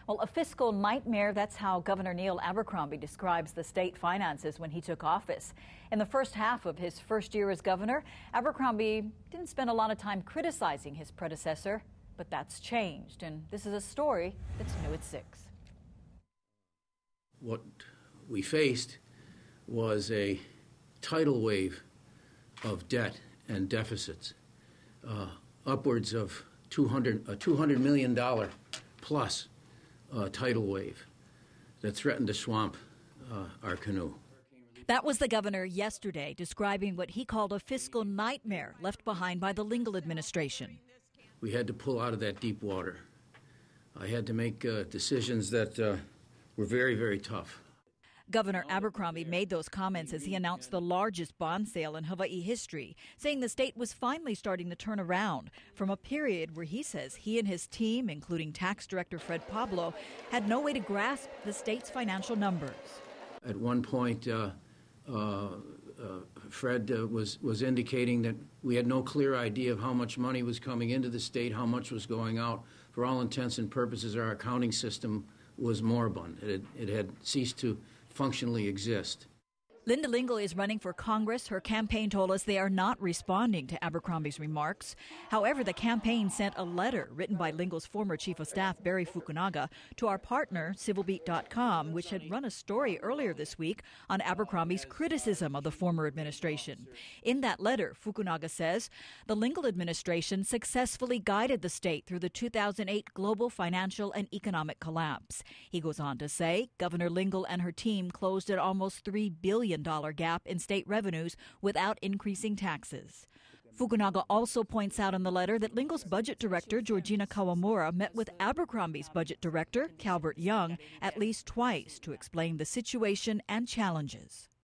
Well, a fiscal nightmare, that's how Governor Neil Abercrombie describes the state finances when he took office. In the first half of his first year as governor, Abercrombie didn't spend a lot of time criticizing his predecessor, but that's changed. And this is a story that's new at 6. What we faced was a tidal wave of debt and deficits, upwards of $200 million plus tidal wave that threatened to swamp our canoe. That was the governor yesterday describing what he called a fiscal nightmare left behind by the Lingle administration. We had to pull out of that deep water. I had to make decisions that were very, very tough. Governor Abercrombie made those comments as he announced the largest bond sale in Hawaii history, saying the state was finally starting to turn around from a period where he says he and his team, including tax director Fred Pablo, had no way to grasp the state's financial numbers. At one point, Fred was indicating that we had no clear idea of how much money was coming into the state, how much was going out. For all intents and purposes, our accounting system was moribund. It had ceased to functionally exist. Linda Lingle is running for Congress. Her campaign told us they are not responding to Abercrombie's remarks. However, the campaign sent a letter written by Lingle's former chief of staff, Barry Fukunaga, to our partner, civilbeat.com, which had run a story earlier this week on Abercrombie's criticism of the former administration. In that letter, Fukunaga says the Lingle administration successfully guided the state through the 2008 global financial and economic collapse. He goes on to say Governor Lingle and her team closed an almost $3 billion gap in state revenues without increasing taxes. Fukunaga also points out in the letter that Lingle's budget director, Georgina Kawamura, met with Abercrombie's budget director, Calvert Young, at least twice to explain the situation and challenges.